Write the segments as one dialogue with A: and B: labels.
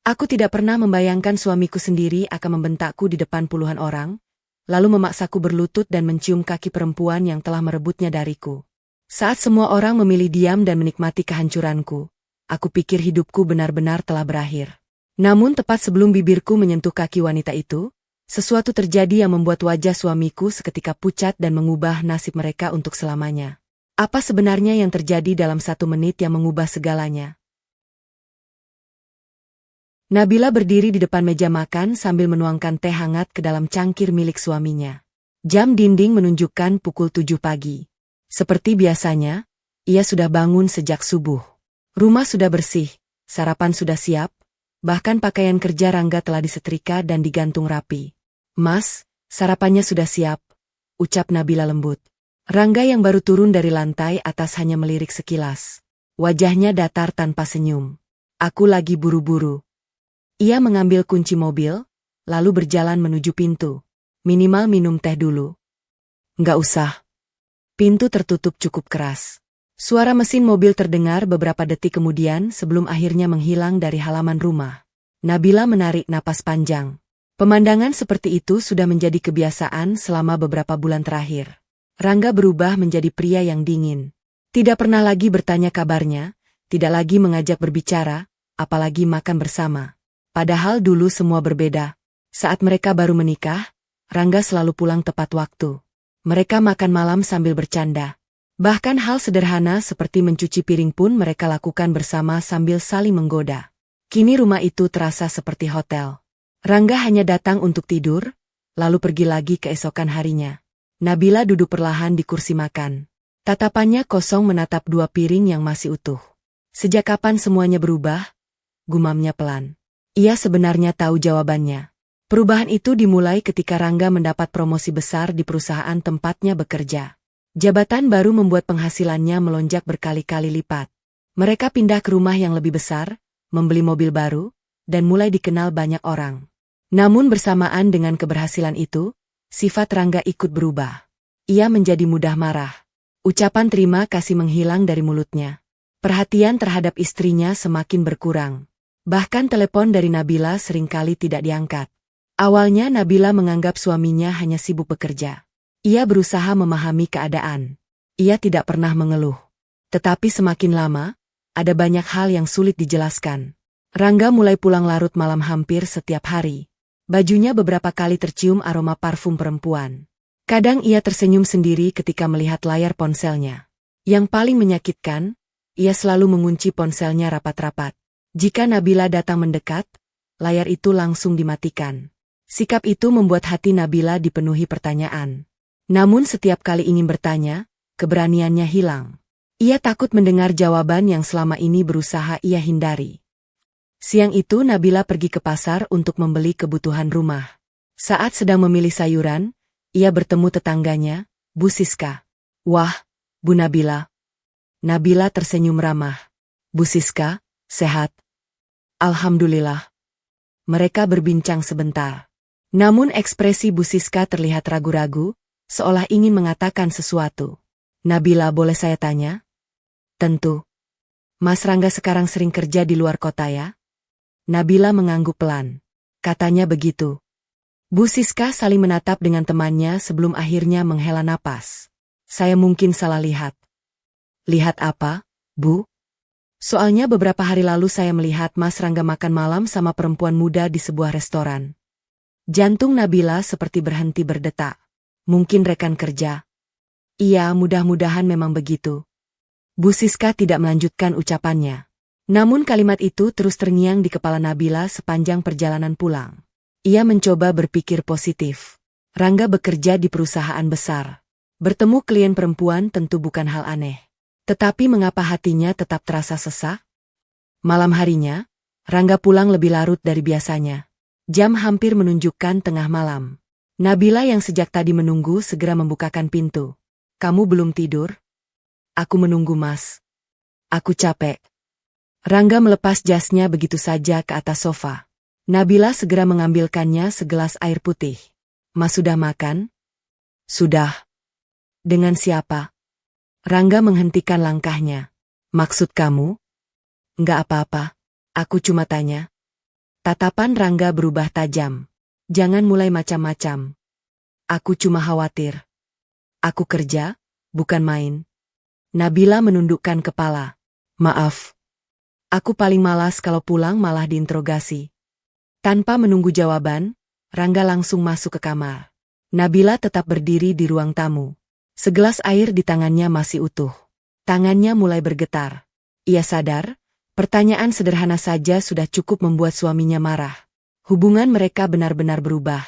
A: Aku tidak pernah membayangkan suamiku sendiri akan membentakku di depan puluhan orang, lalu memaksaku berlutut dan mencium kaki perempuan yang telah merebutnya dariku. Saat semua orang memilih diam dan menikmati kehancuranku, aku pikir hidupku benar-benar telah berakhir. Namun tepat sebelum bibirku menyentuh kaki wanita itu, sesuatu terjadi yang membuat wajah suamiku seketika pucat dan mengubah nasib mereka untuk selamanya. Apa sebenarnya yang terjadi dalam 1 menit yang mengubah segalanya? Nabila berdiri di depan meja makan sambil menuangkan teh hangat ke dalam cangkir milik suaminya. Jam dinding menunjukkan pukul 7 pagi. Seperti biasanya, ia sudah bangun sejak subuh. Rumah sudah bersih, sarapan sudah siap, bahkan pakaian kerja Rangga telah disetrika dan digantung rapi. "Mas, sarapannya sudah siap," ucap Nabila lembut. Rangga yang baru turun dari lantai atas hanya melirik sekilas. Wajahnya datar tanpa senyum. "Aku lagi buru-buru." Ia mengambil kunci mobil, lalu berjalan menuju pintu. "Minimal minum teh dulu." "Nggak usah." Pintu tertutup cukup keras. Suara mesin mobil terdengar beberapa detik kemudian sebelum akhirnya menghilang dari halaman rumah. Nabila menarik napas panjang. Pemandangan seperti itu sudah menjadi kebiasaan selama beberapa bulan terakhir. Rangga berubah menjadi pria yang dingin. Tidak pernah lagi bertanya kabarnya, tidak lagi mengajak berbicara, apalagi makan bersama. Padahal dulu semua berbeda. Saat mereka baru menikah, Rangga selalu pulang tepat waktu. Mereka makan malam sambil bercanda. Bahkan hal sederhana seperti mencuci piring pun mereka lakukan bersama sambil saling menggoda. Kini rumah itu terasa seperti hotel. Rangga hanya datang untuk tidur, lalu pergi lagi keesokan harinya. Nabila duduk perlahan di kursi makan. Tatapannya kosong menatap 2 piring yang masih utuh. "Sejak kapan semuanya berubah?" gumamnya pelan. Ia sebenarnya tahu jawabannya. Perubahan itu dimulai ketika Rangga mendapat promosi besar di perusahaan tempatnya bekerja. Jabatan baru membuat penghasilannya melonjak berkali-kali lipat. Mereka pindah ke rumah yang lebih besar, membeli mobil baru, dan mulai dikenal banyak orang. Namun bersamaan dengan keberhasilan itu, sifat Rangga ikut berubah. Ia menjadi mudah marah. Ucapan terima kasih menghilang dari mulutnya. Perhatian terhadap istrinya semakin berkurang. Bahkan telepon dari Nabila seringkali tidak diangkat. Awalnya Nabila menganggap suaminya hanya sibuk bekerja. Ia berusaha memahami keadaan. Ia tidak pernah mengeluh. Tetapi semakin lama, ada banyak hal yang sulit dijelaskan. Rangga mulai pulang larut malam hampir setiap hari. Bajunya beberapa kali tercium aroma parfum perempuan. Kadang ia tersenyum sendiri ketika melihat layar ponselnya. Yang paling menyakitkan, ia selalu mengunci ponselnya rapat-rapat. Jika Nabila datang mendekat, layar itu langsung dimatikan. Sikap itu membuat hati Nabila dipenuhi pertanyaan. Namun setiap kali ingin bertanya, keberaniannya hilang. Ia takut mendengar jawaban yang selama ini berusaha ia hindari. Siang itu Nabila pergi ke pasar untuk membeli kebutuhan rumah. Saat sedang memilih sayuran, ia bertemu tetangganya, Bu Siska. "Wah, Bu Nabila." Nabila tersenyum ramah. "Bu Siska, sehat?" "Alhamdulillah." Mereka berbincang sebentar. Namun ekspresi Bu Siska terlihat ragu-ragu, seolah ingin mengatakan sesuatu. "Nabila, boleh saya tanya?" "Tentu." "Mas Rangga sekarang sering kerja di luar kota ya?" Nabila mengangguk pelan. Katanya begitu. Bu Siska saling menatap dengan temannya sebelum akhirnya menghela napas. "Saya mungkin salah lihat." "Lihat apa, Bu?" "Soalnya beberapa hari lalu saya melihat Mas Rangga makan malam sama perempuan muda di sebuah restoran." Jantung Nabila seperti berhenti berdetak. "Mungkin rekan kerja." "Iya, mudah-mudahan memang begitu." Bu Siska tidak melanjutkan ucapannya. Namun kalimat itu terus terngiang di kepala Nabila sepanjang perjalanan pulang. Ia mencoba berpikir positif. Rangga bekerja di perusahaan besar. Bertemu klien perempuan tentu bukan hal aneh. Tetapi mengapa hatinya tetap terasa sesak? Malam harinya, Rangga pulang lebih larut dari biasanya. Jam hampir menunjukkan tengah malam. Nabila yang sejak tadi menunggu segera membukakan pintu. "Kamu belum tidur?" "Aku menunggu Mas. Aku capek." Rangga melepas jasnya begitu saja ke atas sofa. Nabila segera mengambilkannya segelas air putih. "Mas sudah makan?" "Sudah." "Dengan siapa?" Rangga menghentikan langkahnya. "Maksud kamu?" "Enggak apa-apa. Aku cuma tanya." Tatapan Rangga berubah tajam. Jangan mulai macam-macam. Aku cuma khawatir. Aku kerja, bukan main. Nabila menundukkan kepala. Maaf. Aku paling malas kalau pulang malah diinterogasi. Tanpa menunggu jawaban, Rangga langsung masuk ke kamar. Nabila tetap berdiri di ruang tamu. Segelas air di tangannya masih utuh. Tangannya mulai bergetar. Ia sadar, pertanyaan sederhana saja sudah cukup membuat suaminya marah. Hubungan mereka benar-benar berubah.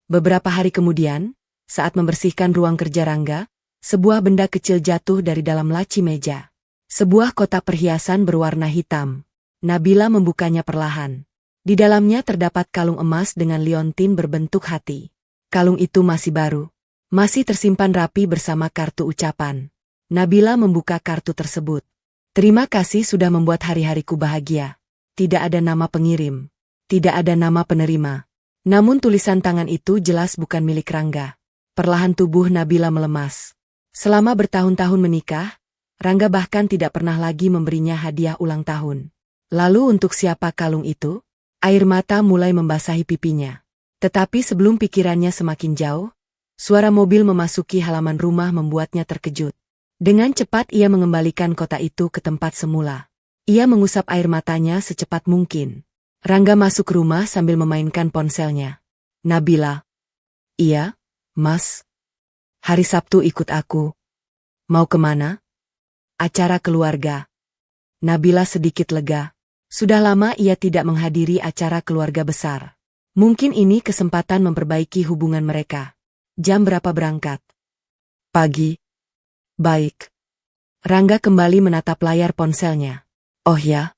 A: Beberapa hari kemudian, saat membersihkan ruang kerja Rangga, sebuah benda kecil jatuh dari dalam laci meja. Sebuah kotak perhiasan berwarna hitam. Nabila membukanya perlahan. Di dalamnya terdapat kalung emas dengan liontin berbentuk hati. Kalung itu masih baru. Masih tersimpan rapi bersama kartu ucapan. Nabila membuka kartu tersebut. Terima kasih sudah membuat hari-hariku bahagia. Tidak ada nama pengirim. Tidak ada nama penerima. Namun tulisan tangan itu jelas bukan milik Rangga. Perlahan tubuh Nabila melemas. Selama bertahun-tahun menikah, Rangga bahkan tidak pernah lagi memberinya hadiah ulang tahun. Lalu untuk siapa kalung itu? Air mata mulai membasahi pipinya. Tetapi sebelum pikirannya semakin jauh, suara mobil memasuki halaman rumah membuatnya terkejut. Dengan cepat ia mengembalikan kotak itu ke tempat semula. Ia mengusap air matanya secepat mungkin. Rangga masuk rumah sambil memainkan ponselnya. Nabila. Iya, Mas. Hari Sabtu ikut aku. Mau kemana? Acara keluarga. Nabila sedikit lega. Sudah lama ia tidak menghadiri acara keluarga besar. Mungkin ini kesempatan memperbaiki hubungan mereka. Jam berapa berangkat? Pagi. Baik. Rangga kembali menatap layar ponselnya. Oh ya?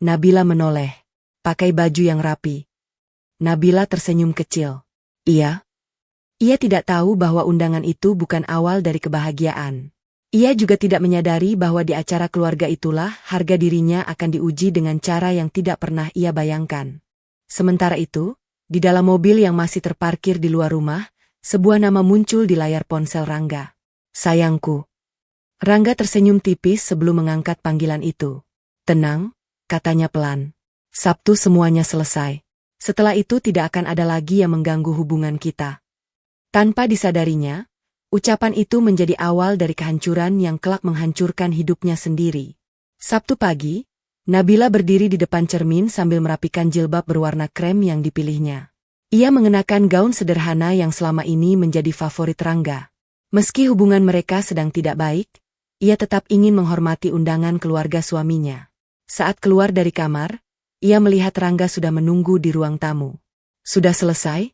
A: Nabila menoleh. Pakai baju yang rapi. Nabila tersenyum kecil. Iya. Ia tidak tahu bahwa undangan itu bukan awal dari kebahagiaan. Ia juga tidak menyadari bahwa di acara keluarga itulah harga dirinya akan diuji dengan cara yang tidak pernah ia bayangkan. Sementara itu, di dalam mobil yang masih terparkir di luar rumah, sebuah nama muncul di layar ponsel Rangga. Sayangku. Rangga tersenyum tipis sebelum mengangkat panggilan itu. Tenang, katanya pelan. Sabtu semuanya selesai. Setelah itu tidak akan ada lagi yang mengganggu hubungan kita. Tanpa disadarinya, ucapan itu menjadi awal dari kehancuran yang kelak menghancurkan hidupnya sendiri. Sabtu pagi, Nabila berdiri di depan cermin sambil merapikan jilbab berwarna krem yang dipilihnya. Ia mengenakan gaun sederhana yang selama ini menjadi favorit Rangga. Meski hubungan mereka sedang tidak baik, ia tetap ingin menghormati undangan keluarga suaminya. Saat keluar dari kamar, ia melihat Rangga sudah menunggu di ruang tamu. Sudah selesai?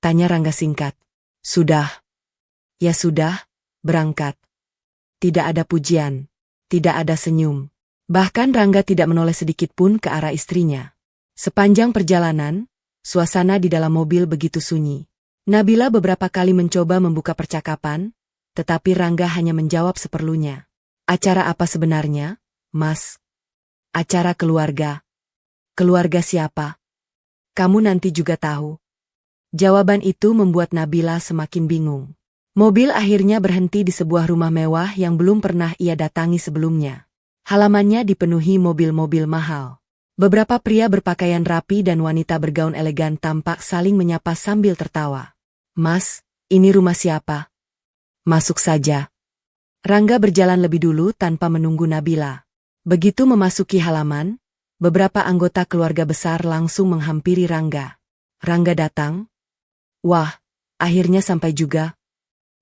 A: Tanya Rangga singkat. Sudah. Ya sudah, berangkat. Tidak ada pujian. Tidak ada senyum. Bahkan Rangga tidak menoleh sedikit pun ke arah istrinya. Sepanjang perjalanan, suasana di dalam mobil begitu sunyi. Nabila beberapa kali mencoba membuka percakapan, tetapi Rangga hanya menjawab seperlunya. Acara apa sebenarnya, Mas? Acara keluarga. Keluarga siapa? Kamu nanti juga tahu. Jawaban itu membuat Nabila semakin bingung. Mobil akhirnya berhenti di sebuah rumah mewah yang belum pernah ia datangi sebelumnya. Halamannya dipenuhi mobil-mobil mahal. Beberapa pria berpakaian rapi dan wanita bergaun elegan tampak saling menyapa sambil tertawa. Mas, ini rumah siapa? Masuk saja. Rangga berjalan lebih dulu tanpa menunggu Nabila. Begitu memasuki halaman, beberapa anggota keluarga besar langsung menghampiri Rangga. Rangga datang. Wah, akhirnya sampai juga.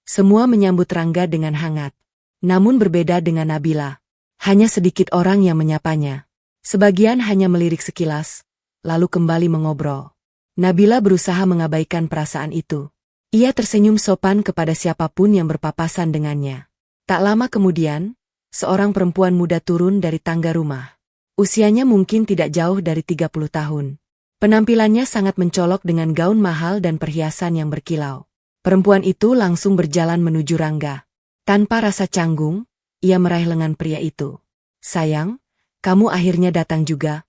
A: Semua menyambut Rangga dengan hangat. Namun berbeda dengan Nabila. Hanya sedikit orang yang menyapanya. Sebagian hanya melirik sekilas, lalu kembali mengobrol. Nabila berusaha mengabaikan perasaan itu. Ia tersenyum sopan kepada siapapun yang berpapasan dengannya. Tak lama kemudian, seorang perempuan muda turun dari tangga rumah. Usianya mungkin tidak jauh dari 30 tahun. Penampilannya sangat mencolok dengan gaun mahal dan perhiasan yang berkilau. Perempuan itu langsung berjalan menuju Rangga. Tanpa rasa canggung, ia meraih lengan pria itu. Sayang, kamu akhirnya datang juga.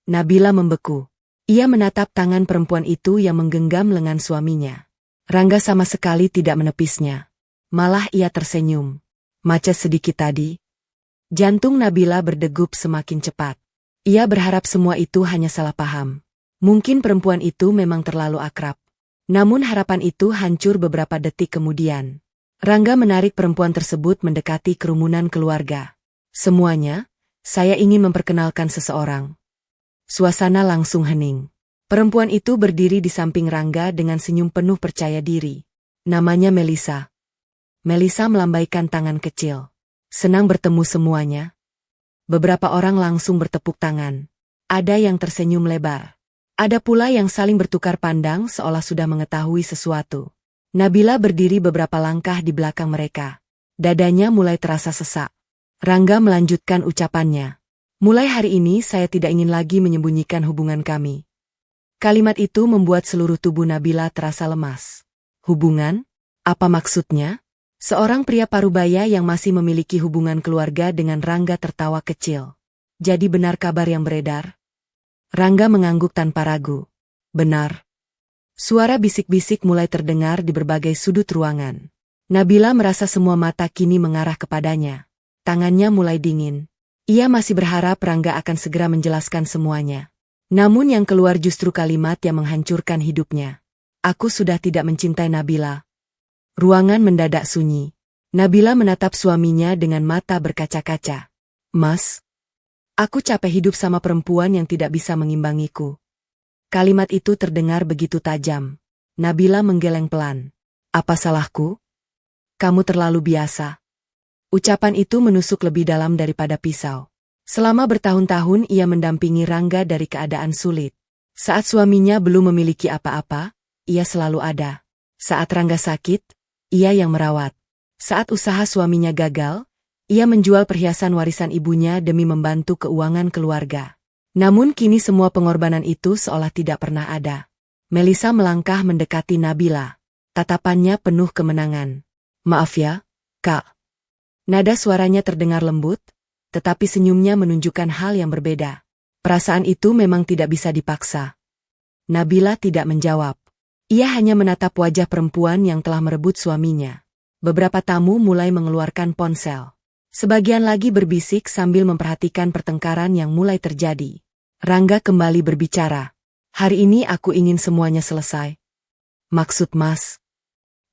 A: Nabila membeku. Ia menatap tangan perempuan itu yang menggenggam lengan suaminya. Rangga sama sekali tidak menepisnya. Malah ia tersenyum. Macet sedikit tadi. Jantung Nabila berdegup semakin cepat. Ia berharap semua itu hanya salah paham. Mungkin perempuan itu memang terlalu akrab. Namun harapan itu hancur beberapa detik kemudian. Rangga menarik perempuan tersebut mendekati kerumunan keluarga. Semuanya, saya ingin memperkenalkan seseorang. Suasana langsung hening. Perempuan itu berdiri di samping Rangga dengan senyum penuh percaya diri. Namanya Melisa. Melisa melambaikan tangan kecil. Senang bertemu semuanya. Beberapa orang langsung bertepuk tangan. Ada yang tersenyum lebar. Ada pula yang saling bertukar pandang seolah sudah mengetahui sesuatu. Nabila berdiri beberapa langkah di belakang mereka. Dadanya mulai terasa sesak. Rangga melanjutkan ucapannya. Mulai hari ini saya tidak ingin lagi menyembunyikan hubungan kami. Kalimat itu membuat seluruh tubuh Nabila terasa lemas. Hubungan? Apa maksudnya? Seorang pria parubaya yang masih memiliki hubungan keluarga dengan Rangga tertawa kecil. Jadi benar kabar yang beredar? Rangga mengangguk tanpa ragu. Benar. Suara bisik-bisik mulai terdengar di berbagai sudut ruangan. Nabila merasa semua mata kini mengarah kepadanya. Tangannya mulai dingin. Ia masih berharap Rangga akan segera menjelaskan semuanya. Namun yang keluar justru kalimat yang menghancurkan hidupnya. Aku sudah tidak mencintai Nabila. Ruangan mendadak sunyi. Nabila menatap suaminya dengan mata berkaca-kaca. Mas, aku capek hidup sama perempuan yang tidak bisa mengimbangiku. Kalimat itu terdengar begitu tajam. Nabila menggeleng pelan. Apa salahku? Kamu terlalu biasa. Ucapan itu menusuk lebih dalam daripada pisau. Selama bertahun-tahun ia mendampingi Rangga dari keadaan sulit. Saat suaminya belum memiliki apa-apa, ia selalu ada. Saat Rangga sakit, ia yang merawat. Saat usaha suaminya gagal, ia menjual perhiasan warisan ibunya demi membantu keuangan keluarga. Namun kini semua pengorbanan itu seolah tidak pernah ada. Melisa melangkah mendekati Nabila. Tatapannya penuh kemenangan. Maaf ya, Kak. Nada suaranya terdengar lembut, tetapi senyumnya menunjukkan hal yang berbeda. Perasaan itu memang tidak bisa dipaksa. Nabila tidak menjawab. Ia hanya menatap wajah perempuan yang telah merebut suaminya. Beberapa tamu mulai mengeluarkan ponsel. Sebagian lagi berbisik sambil memperhatikan pertengkaran yang mulai terjadi. Rangga kembali berbicara. Hari ini aku ingin semuanya selesai. Maksud Mas?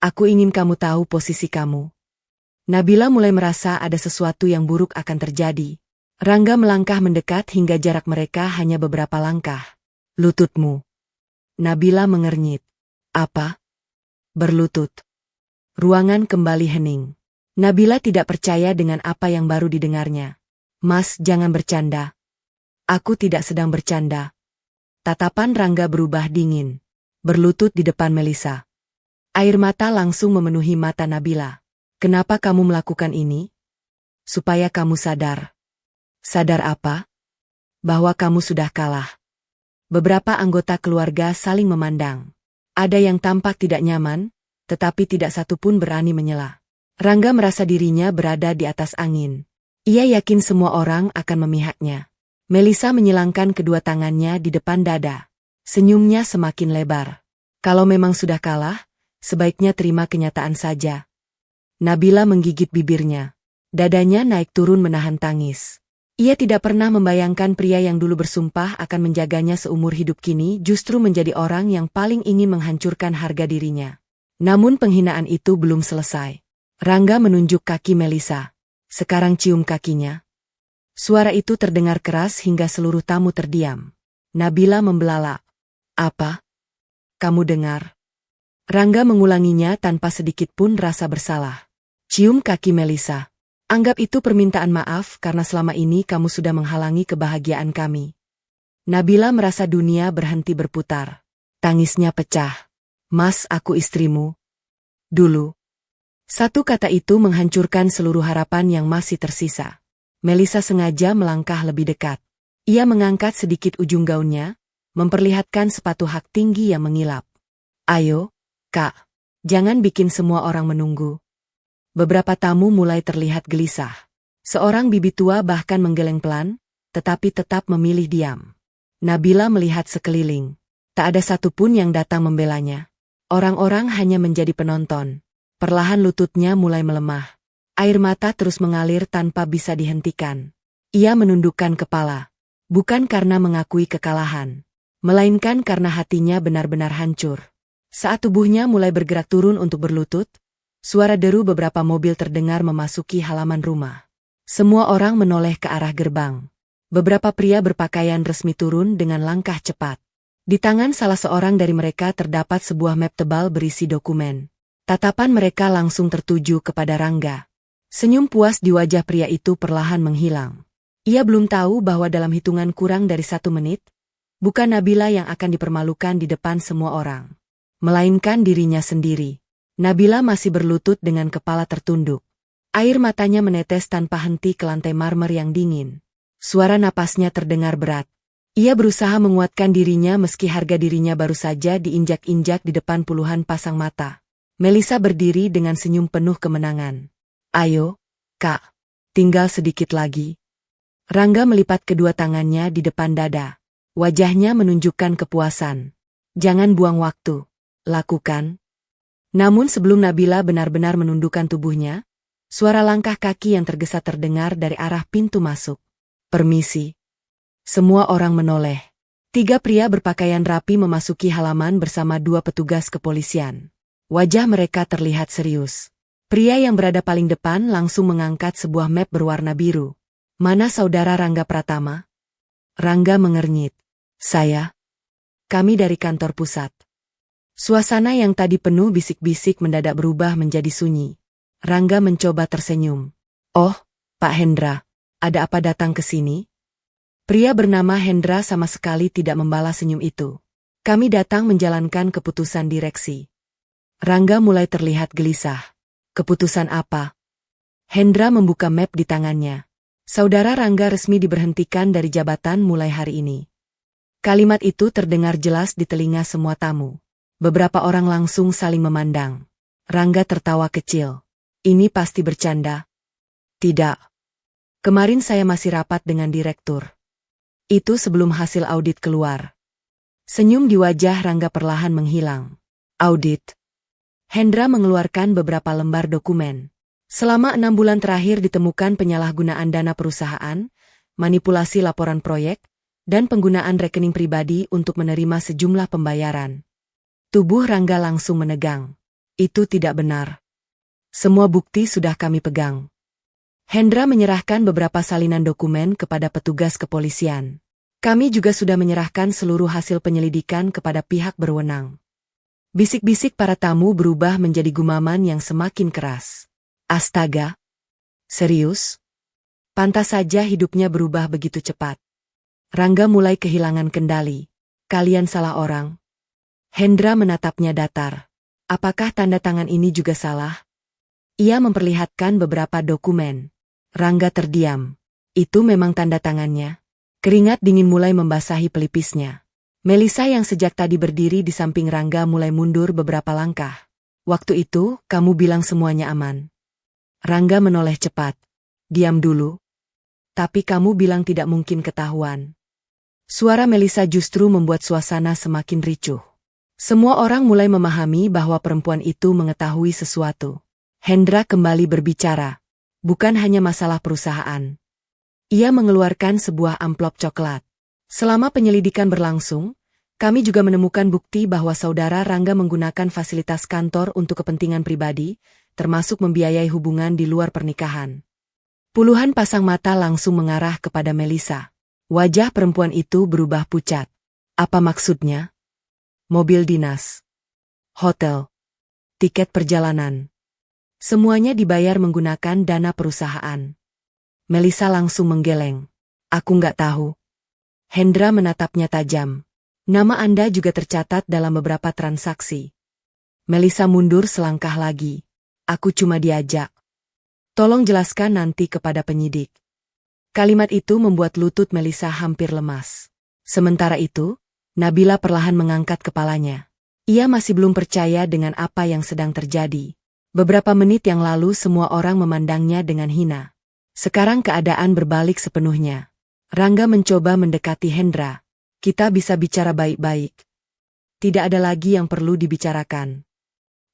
A: Aku ingin kamu tahu posisi kamu. Nabila mulai merasa ada sesuatu yang buruk akan terjadi. Rangga melangkah mendekat hingga jarak mereka hanya beberapa langkah. Lututmu. Nabila mengernyit. Apa? Berlutut. Ruangan kembali hening. Nabila tidak percaya dengan apa yang baru didengarnya. Mas, jangan bercanda. Aku tidak sedang bercanda. Tatapan Rangga berubah dingin. Berlutut di depan Melisa. Air mata langsung memenuhi mata Nabila. Kenapa kamu melakukan ini? Supaya kamu sadar. Sadar apa? Bahwa kamu sudah kalah. Beberapa anggota keluarga saling memandang. Ada yang tampak tidak nyaman, tetapi tidak satu pun berani menyela. Rangga merasa dirinya berada di atas angin. Ia yakin semua orang akan memihaknya. Melisa menyilangkan kedua tangannya di depan dada. Senyumnya semakin lebar. Kalau memang sudah kalah, sebaiknya terima kenyataan saja. Nabila menggigit bibirnya. Dadanya naik turun menahan tangis. Ia tidak pernah membayangkan pria yang dulu bersumpah akan menjaganya seumur hidup kini justru menjadi orang yang paling ingin menghancurkan harga dirinya. Namun penghinaan itu belum selesai. Rangga menunjuk kaki Melisa. Sekarang cium kakinya. Suara itu terdengar keras hingga seluruh tamu terdiam. Nabila membelalak. Apa? Kamu dengar? Rangga mengulanginya tanpa sedikit pun rasa bersalah. Cium kaki Melisa. Anggap itu permintaan maaf karena selama ini kamu sudah menghalangi kebahagiaan kami. Nabila merasa dunia berhenti berputar. Tangisnya pecah. Mas, aku istrimu. Dulu. Satu kata itu menghancurkan seluruh harapan yang masih tersisa. Melisa sengaja melangkah lebih dekat. Ia mengangkat sedikit ujung gaunnya, memperlihatkan sepatu hak tinggi yang mengilap. Ayo, Kak. Jangan bikin semua orang menunggu. Beberapa tamu mulai terlihat gelisah. Seorang bibi tua bahkan menggeleng pelan, tetapi tetap memilih diam. Nabila melihat sekeliling. Tak ada satupun yang datang membelanya. Orang-orang hanya menjadi penonton. Perlahan lututnya mulai melemah. Air mata terus mengalir tanpa bisa dihentikan. Ia menundukkan kepala. Bukan karena mengakui kekalahan. melainkan karena hatinya benar-benar hancur. Saat tubuhnya mulai bergerak turun untuk berlutut, suara deru beberapa mobil terdengar memasuki halaman rumah. Semua orang menoleh ke arah gerbang. Beberapa pria berpakaian resmi turun dengan langkah cepat. Di tangan salah seorang dari mereka terdapat sebuah map tebal berisi dokumen. Tatapan mereka langsung tertuju kepada Rangga. Senyum puas di wajah pria itu perlahan menghilang. Ia belum tahu bahwa dalam hitungan kurang dari 1 menit, bukan Nabila yang akan dipermalukan di depan semua orang, melainkan dirinya sendiri. Nabila masih berlutut dengan kepala tertunduk. Air matanya menetes tanpa henti ke lantai marmer yang dingin. Suara napasnya terdengar berat. Ia berusaha menguatkan dirinya meski harga dirinya baru saja diinjak-injak di depan puluhan pasang mata. Melisa berdiri dengan senyum penuh kemenangan. Ayo, Kak. Tinggal sedikit lagi. Rangga melipat kedua tangannya di depan dada. Wajahnya menunjukkan kepuasan. Jangan buang waktu. Lakukan. Namun sebelum Nabila benar-benar menundukkan tubuhnya, suara langkah kaki yang tergesa terdengar dari arah pintu masuk. Permisi. Semua orang menoleh. 3 pria berpakaian rapi memasuki halaman bersama 2 petugas kepolisian. Wajah mereka terlihat serius. Pria yang berada paling depan langsung mengangkat sebuah map berwarna biru. Mana saudara Rangga Pratama? Rangga mengernyit. Saya. Kami dari kantor pusat. Suasana yang tadi penuh bisik-bisik mendadak berubah menjadi sunyi. Rangga mencoba tersenyum. Oh, Pak Hendra, ada apa datang ke sini? Pria bernama Hendra sama sekali tidak membalas senyum itu. Kami datang menjalankan keputusan direksi. Rangga mulai terlihat gelisah. Keputusan apa? Hendra membuka map di tangannya. Saudara Rangga resmi diberhentikan dari jabatan mulai hari ini. Kalimat itu terdengar jelas di telinga semua tamu. Beberapa orang langsung saling memandang. Rangga tertawa kecil. Ini pasti bercanda. Tidak. Kemarin saya masih rapat dengan direktur. Itu sebelum hasil audit keluar. Senyum di wajah Rangga perlahan menghilang. Audit. Hendra mengeluarkan beberapa lembar dokumen. Selama 6 bulan terakhir ditemukan penyalahgunaan dana perusahaan, manipulasi laporan proyek, dan penggunaan rekening pribadi untuk menerima sejumlah pembayaran. Tubuh Rangga langsung menegang. Itu tidak benar. Semua bukti sudah kami pegang. Hendra menyerahkan beberapa salinan dokumen kepada petugas kepolisian. Kami juga sudah menyerahkan seluruh hasil penyelidikan kepada pihak berwenang. Bisik-bisik para tamu berubah menjadi gumaman yang semakin keras. Astaga! Serius? Pantas saja hidupnya berubah begitu cepat. Rangga mulai kehilangan kendali. Kalian salah orang. Hendra menatapnya datar. Apakah tanda tangan ini juga salah? Ia memperlihatkan beberapa dokumen. Rangga terdiam. Itu memang tanda tangannya. Keringat dingin mulai membasahi pelipisnya. Melisa yang sejak tadi berdiri di samping Rangga mulai mundur beberapa langkah. Waktu itu, kamu bilang semuanya aman. Rangga menoleh cepat. Diam dulu. Tapi kamu bilang tidak mungkin ketahuan. Suara Melisa justru membuat suasana semakin ricuh. Semua orang mulai memahami bahwa perempuan itu mengetahui sesuatu. Hendra kembali berbicara. Bukan hanya masalah perusahaan. Ia mengeluarkan sebuah amplop coklat. Selama penyelidikan berlangsung, kami juga menemukan bukti bahwa saudara Rangga menggunakan fasilitas kantor untuk kepentingan pribadi, termasuk membiayai hubungan di luar pernikahan. Puluhan pasang mata langsung mengarah kepada Melisa. Wajah perempuan itu berubah pucat. Apa maksudnya? Mobil dinas, hotel, tiket perjalanan. Semuanya dibayar menggunakan dana perusahaan. Melisa langsung menggeleng. Aku nggak tahu. Hendra menatapnya tajam. Nama Anda juga tercatat dalam beberapa transaksi. Melisa mundur selangkah lagi. Aku cuma diajak. Tolong jelaskan nanti kepada penyidik. Kalimat itu membuat lutut Melisa hampir lemas. Sementara itu, Nabila perlahan mengangkat kepalanya. Ia masih belum percaya dengan apa yang sedang terjadi. Beberapa menit yang lalu semua orang memandangnya dengan hina. Sekarang keadaan berbalik sepenuhnya. Rangga mencoba mendekati Hendra. Kita bisa bicara baik-baik. Tidak ada lagi yang perlu dibicarakan.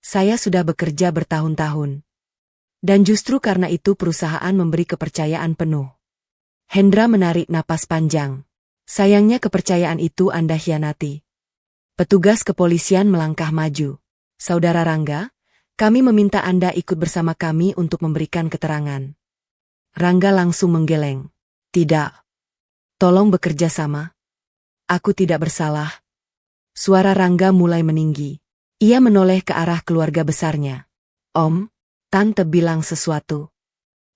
A: Saya sudah bekerja bertahun-tahun. Dan justru karena itu perusahaan memberi kepercayaan penuh. Hendra menarik napas panjang. Sayangnya kepercayaan itu Anda hianati. Petugas kepolisian melangkah maju. Saudara Rangga, kami meminta Anda ikut bersama kami untuk memberikan keterangan. Rangga langsung menggeleng. Tidak. Tolong bekerja sama. Aku tidak bersalah. Suara Rangga mulai meninggi. Ia menoleh ke arah keluarga besarnya. Om, Tante bilang sesuatu.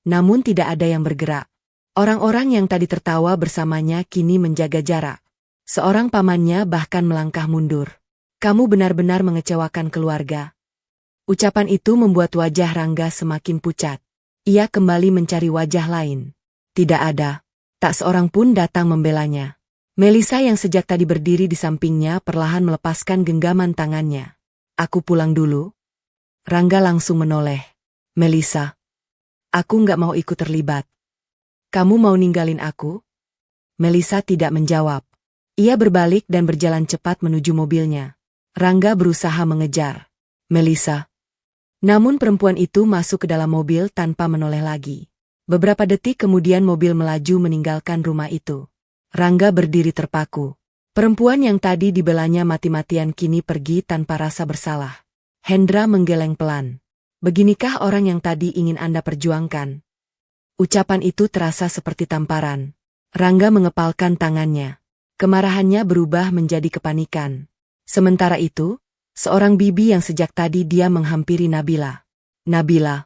A: Namun tidak ada yang bergerak. Orang-orang yang tadi tertawa bersamanya kini menjaga jarak. Seorang pamannya bahkan melangkah mundur. Kamu benar-benar mengecewakan keluarga. Ucapan itu membuat wajah Rangga semakin pucat. Ia kembali mencari wajah lain. Tidak ada. Tak seorang pun datang membelanya. Melisa yang sejak tadi berdiri di sampingnya perlahan melepaskan genggaman tangannya. Aku pulang dulu. Rangga langsung menoleh. Melisa. Aku nggak mau ikut terlibat. Kamu mau ninggalin aku? Melisa tidak menjawab. Ia berbalik dan berjalan cepat menuju mobilnya. Rangga berusaha mengejar Melisa. Namun perempuan itu masuk ke dalam mobil tanpa menoleh lagi. Beberapa detik kemudian mobil melaju meninggalkan rumah itu. Rangga berdiri terpaku. Perempuan yang tadi dibelanya mati-matian kini pergi tanpa rasa bersalah. Hendra menggeleng pelan. Beginikah orang yang tadi ingin Anda perjuangkan? Ucapan itu terasa seperti tamparan. Rangga mengepalkan tangannya. Kemarahannya berubah menjadi kepanikan. Sementara itu, seorang bibi yang sejak tadi dia menghampiri Nabila. Nabila.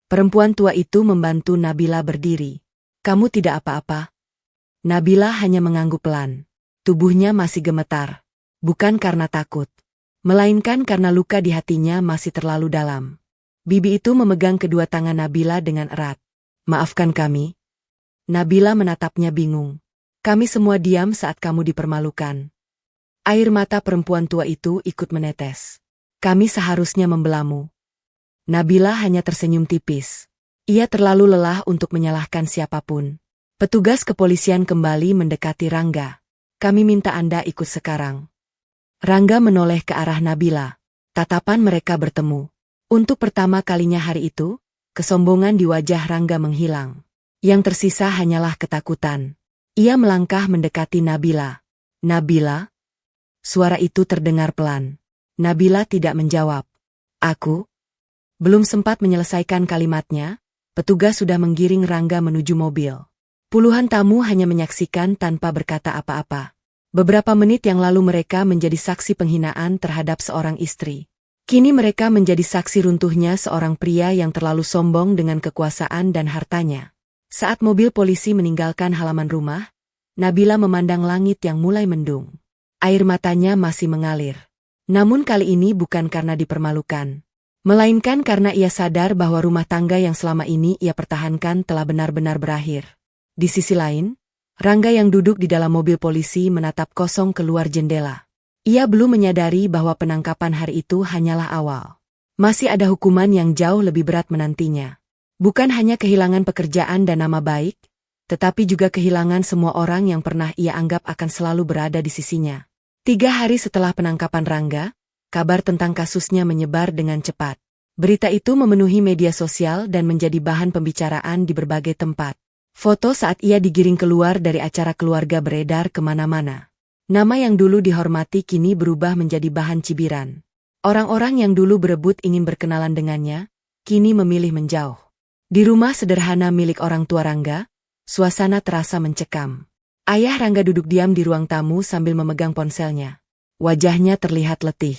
A: Perempuan tua itu membantu Nabila berdiri. Kamu tidak apa-apa? Nabila hanya mengangguk pelan. Tubuhnya masih gemetar. Bukan karena takut. Melainkan karena luka di hatinya masih terlalu dalam. Bibi itu memegang kedua tangan Nabila dengan erat. Maafkan kami. Nabila menatapnya bingung. Kami semua diam saat kamu dipermalukan. Air mata perempuan tua itu ikut menetes. Kami seharusnya membelamu. Nabila hanya tersenyum tipis. Ia terlalu lelah untuk menyalahkan siapapun. Petugas kepolisian kembali mendekati Rangga. Kami minta Anda ikut sekarang. Rangga menoleh ke arah Nabila. Tatapan mereka bertemu. Untuk pertama kalinya hari itu, kesombongan di wajah Rangga menghilang. Yang tersisa hanyalah ketakutan. Ia melangkah mendekati Nabila. Nabila? Suara itu terdengar pelan. Nabila tidak menjawab. Aku? Belum sempat menyelesaikan kalimatnya, petugas sudah menggiring Rangga menuju mobil. Puluhan tamu hanya menyaksikan tanpa berkata apa-apa. Beberapa menit yang lalu mereka menjadi saksi penghinaan terhadap seorang istri. Kini mereka menjadi saksi runtuhnya seorang pria yang terlalu sombong dengan kekuasaan dan hartanya. Saat mobil polisi meninggalkan halaman rumah, Nabila memandang langit yang mulai mendung. Air matanya masih mengalir. Namun kali ini bukan karena dipermalukan. Melainkan karena ia sadar bahwa rumah tangga yang selama ini ia pertahankan telah benar-benar berakhir. Di sisi lain, Rangga yang duduk di dalam mobil polisi menatap kosong keluar jendela. Ia belum menyadari bahwa penangkapan hari itu hanyalah awal. Masih ada hukuman yang jauh lebih berat menantinya. Bukan hanya kehilangan pekerjaan dan nama baik, tetapi juga kehilangan semua orang yang pernah ia anggap akan selalu berada di sisinya. 3 hari setelah penangkapan Rangga, kabar tentang kasusnya menyebar dengan cepat. Berita itu memenuhi media sosial dan menjadi bahan pembicaraan di berbagai tempat. Foto saat ia digiring keluar dari acara keluarga beredar kemana-mana. Nama yang dulu dihormati kini berubah menjadi bahan cibiran. Orang-orang yang dulu berebut ingin berkenalan dengannya, kini memilih menjauh. Di rumah sederhana milik orang tua Rangga, suasana terasa mencekam. Ayah Rangga duduk diam di ruang tamu sambil memegang ponselnya. Wajahnya terlihat letih.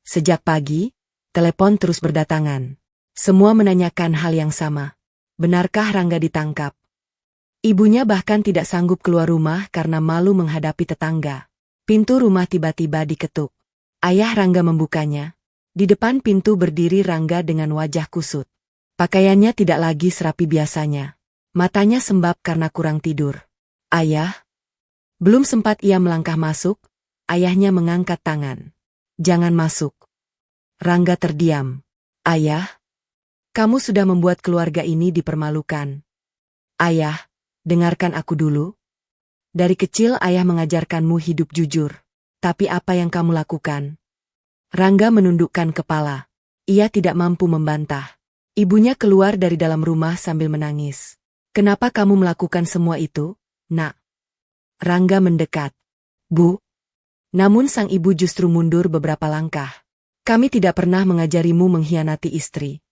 A: Sejak pagi, telepon terus berdatangan. Semua menanyakan hal yang sama. Benarkah Rangga ditangkap? Ibunya bahkan tidak sanggup keluar rumah karena malu menghadapi tetangga. Pintu rumah tiba-tiba diketuk. Ayah Rangga membukanya. Di depan pintu berdiri Rangga dengan wajah kusut. Pakaiannya tidak lagi serapi biasanya. Matanya sembab karena kurang tidur. Ayah? Belum sempat ia melangkah masuk, ayahnya mengangkat tangan. Jangan masuk. Rangga terdiam. Ayah? Kamu sudah membuat keluarga ini dipermalukan. Ayah, dengarkan aku dulu. Dari kecil ayah mengajarkanmu hidup jujur. Tapi apa yang kamu lakukan? Rangga menundukkan kepala. Ia tidak mampu membantah. Ibunya keluar dari dalam rumah sambil menangis. Kenapa kamu melakukan semua itu, Nak? Rangga mendekat. Bu. Namun sang ibu justru mundur beberapa langkah. Kami tidak pernah mengajarimu mengkhianati istri.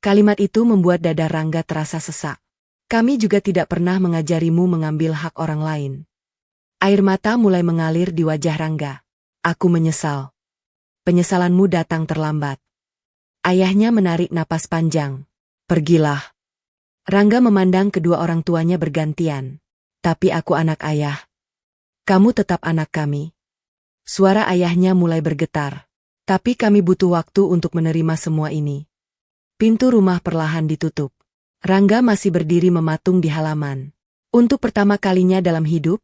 A: Kalimat itu membuat dada Rangga terasa sesak. Kami juga tidak pernah mengajarimu mengambil hak orang lain. Air mata mulai mengalir di wajah Rangga. Aku menyesal. Penyesalanmu datang terlambat. Ayahnya menarik napas panjang. Pergilah. Rangga memandang kedua orang tuanya bergantian. Tapi aku anak ayah. Kamu tetap anak kami. Suara ayahnya mulai bergetar. Tapi kami butuh waktu untuk menerima semua ini. Pintu rumah perlahan ditutup. Rangga masih berdiri mematung di halaman. Untuk pertama kalinya dalam hidup,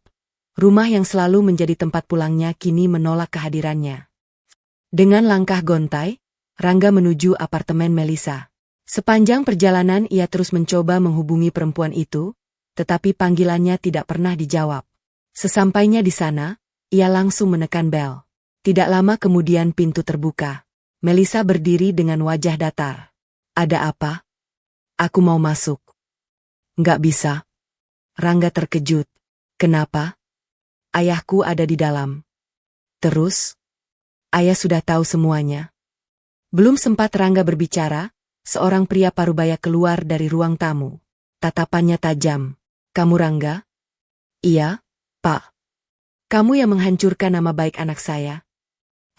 A: rumah yang selalu menjadi tempat pulangnya kini menolak kehadirannya. Dengan langkah gontai, Rangga menuju apartemen Melisa. Sepanjang perjalanan ia terus mencoba menghubungi perempuan itu, tetapi panggilannya tidak pernah dijawab. Sesampainya di sana, ia langsung menekan bel. Tidak lama kemudian pintu terbuka. Melisa berdiri dengan wajah datar. Ada apa? Aku mau masuk. Nggak bisa. Rangga terkejut. Kenapa? Ayahku ada di dalam. Terus? Ayah sudah tahu semuanya. Belum sempat Rangga berbicara, seorang pria parubaya keluar dari ruang tamu. Tatapannya tajam. Kamu Rangga? Iya, Pak. Kamu yang menghancurkan nama baik anak saya.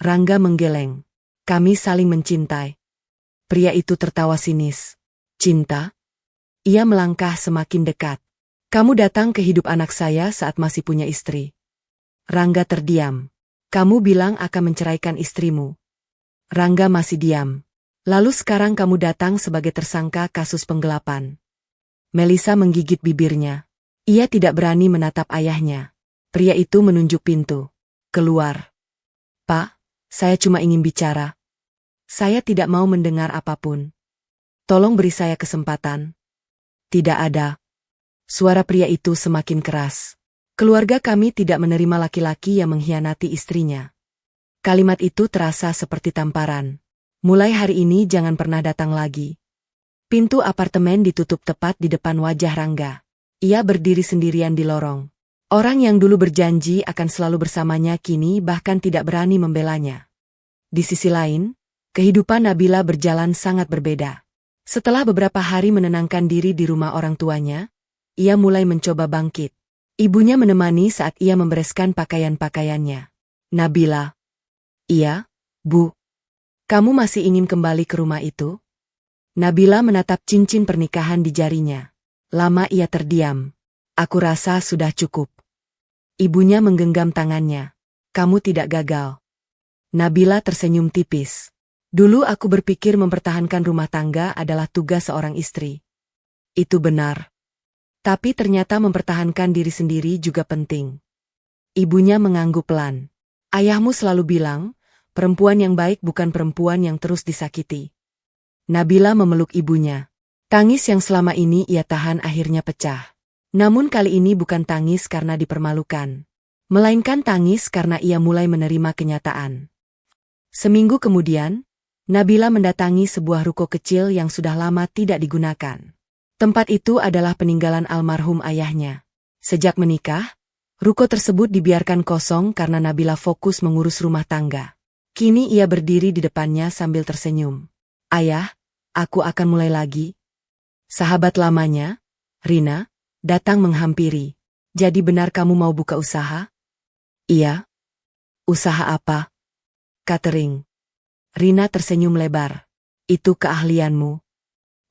A: Rangga menggeleng. Kami saling mencintai. Pria itu tertawa sinis. Cinta? Ia melangkah semakin dekat. Kamu datang ke hidup anak saya saat masih punya istri. Rangga terdiam. Kamu bilang akan menceraikan istrimu. Rangga masih diam. Lalu sekarang kamu datang sebagai tersangka kasus penggelapan. Melisa menggigit bibirnya. Ia tidak berani menatap ayahnya. Pria itu menunjuk pintu. Keluar. Pak, saya cuma ingin bicara. Saya tidak mau mendengar apapun. Tolong beri saya kesempatan. Tidak ada. Suara pria itu semakin keras. Keluarga kami tidak menerima laki-laki yang mengkhianati istrinya. Kalimat itu terasa seperti tamparan. Mulai hari ini jangan pernah datang lagi. Pintu apartemen ditutup tepat di depan wajah Rangga. Ia berdiri sendirian di lorong. Orang yang dulu berjanji akan selalu bersamanya kini bahkan tidak berani membelanya. Di sisi lain, kehidupan Nabila berjalan sangat berbeda. Setelah beberapa hari menenangkan diri di rumah orang tuanya, ia mulai mencoba bangkit. Ibunya menemani saat ia membereskan pakaian-pakaiannya. Nabila. Iya, Bu. Kamu masih ingin kembali ke rumah itu? Nabila menatap cincin pernikahan di jarinya. Lama ia terdiam. Aku rasa sudah cukup. Ibunya menggenggam tangannya. Kamu tidak gagal. Nabila tersenyum tipis. Dulu aku berpikir mempertahankan rumah tangga adalah tugas seorang istri. Itu benar. Tapi ternyata mempertahankan diri sendiri juga penting. Ibunya mengangguk pelan. Ayahmu selalu bilang, perempuan yang baik bukan perempuan yang terus disakiti. Nabila memeluk ibunya. Tangis yang selama ini ia tahan akhirnya pecah. Namun kali ini bukan tangis karena dipermalukan. Melainkan tangis karena ia mulai menerima kenyataan. Seminggu kemudian, Nabila mendatangi sebuah ruko kecil yang sudah lama tidak digunakan. Tempat itu adalah peninggalan almarhum ayahnya. Sejak menikah, ruko tersebut dibiarkan kosong karena Nabila fokus mengurus rumah tangga. Kini ia berdiri di depannya sambil tersenyum. Ayah, aku akan mulai lagi. Sahabat lamanya, Rina, datang menghampiri. Jadi benar kamu mau buka usaha? Iya. Usaha apa? Catering. Rina tersenyum lebar. Itu keahlianmu.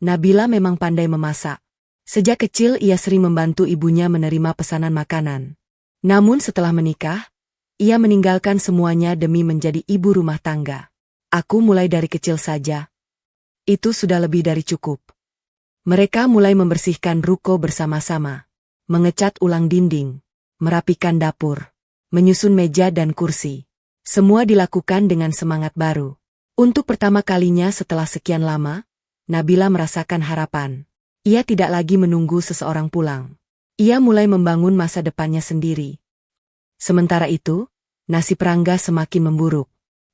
A: Nabila memang pandai memasak. Sejak kecil ia sering membantu ibunya menerima pesanan makanan. Namun setelah menikah, ia meninggalkan semuanya demi menjadi ibu rumah tangga. Aku mulai dari kecil saja. Itu sudah lebih dari cukup. Mereka mulai membersihkan ruko bersama-sama. Mengecat ulang dinding. Merapikan dapur. Menyusun meja dan kursi. Semua dilakukan dengan semangat baru. Untuk pertama kalinya setelah sekian lama, Nabila merasakan harapan. Ia tidak lagi menunggu seseorang pulang. Ia mulai membangun masa depannya sendiri. Sementara itu, nasib Rangga semakin memburuk.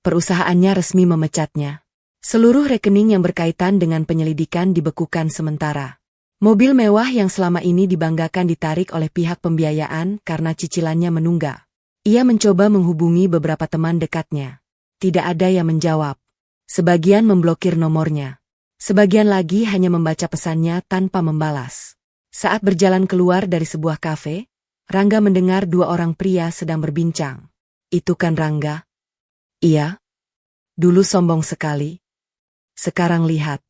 A: Perusahaannya resmi memecatnya. Seluruh rekening yang berkaitan dengan penyelidikan dibekukan sementara. Mobil mewah yang selama ini dibanggakan ditarik oleh pihak pembiayaan karena cicilannya menunggak. Ia mencoba menghubungi beberapa teman dekatnya. Tidak ada yang menjawab. Sebagian memblokir nomornya. Sebagian lagi hanya membaca pesannya tanpa membalas. Saat berjalan keluar dari sebuah kafe, Rangga mendengar dua orang pria sedang berbincang. Itu kan Rangga? Iya. Dulu sombong sekali. Sekarang lihat.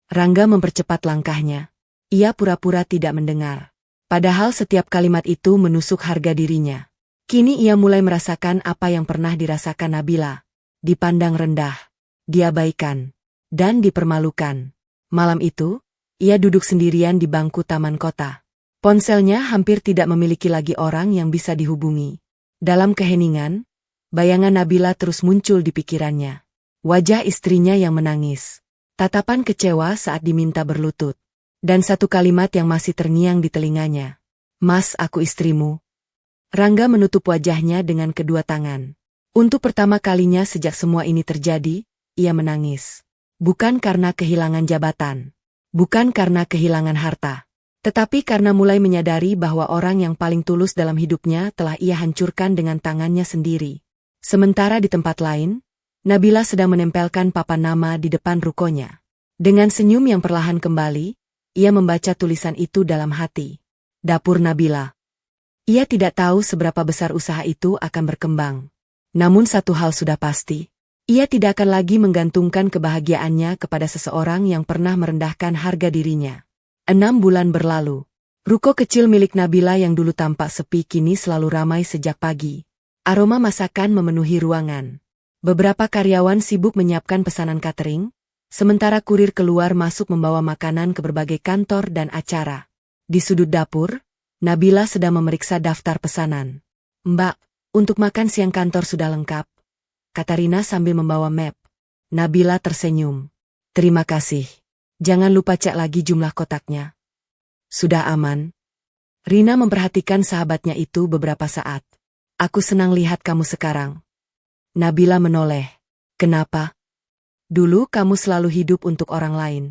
A: Rangga mempercepat langkahnya. Ia pura-pura tidak mendengar. Padahal setiap kalimat itu menusuk harga dirinya. Kini ia mulai merasakan apa yang pernah dirasakan Nabila. Dipandang rendah, diabaikan, dan dipermalukan. Malam itu, ia duduk sendirian di bangku taman kota. Ponselnya hampir tidak memiliki lagi orang yang bisa dihubungi. Dalam keheningan, bayangan Nabila terus muncul di pikirannya. Wajah istrinya yang menangis. Tatapan kecewa saat diminta berlutut. Dan satu kalimat yang masih terngiang di telinganya. Mas, aku istrimu. Rangga menutup wajahnya dengan kedua tangan. Untuk pertama kalinya sejak semua ini terjadi, ia menangis. Bukan karena kehilangan jabatan. Bukan karena kehilangan harta. Tetapi karena mulai menyadari bahwa orang yang paling tulus dalam hidupnya telah ia hancurkan dengan tangannya sendiri. Sementara di tempat lain, Nabila sedang menempelkan papan nama di depan rukonya. Dengan senyum yang perlahan kembali, ia membaca tulisan itu dalam hati. Dapur Nabila. Ia tidak tahu seberapa besar usaha itu akan berkembang. Namun satu hal sudah pasti. Ia tidak akan lagi menggantungkan kebahagiaannya kepada seseorang yang pernah merendahkan harga dirinya. 6 bulan berlalu. Ruko kecil milik Nabila yang dulu tampak sepi kini selalu ramai sejak pagi. Aroma masakan memenuhi ruangan. Beberapa karyawan sibuk menyiapkan pesanan catering, sementara kurir keluar masuk membawa makanan ke berbagai kantor dan acara. Di sudut dapur, Nabila sedang memeriksa daftar pesanan. Mbak, untuk makan siang kantor sudah lengkap, kata Rina sambil membawa map. Nabila tersenyum. Terima kasih. Jangan lupa cek lagi jumlah kotaknya. Sudah aman. Rina memperhatikan sahabatnya itu beberapa saat. Aku senang lihat kamu sekarang. Nabila menoleh. Kenapa? Dulu kamu selalu hidup untuk orang lain.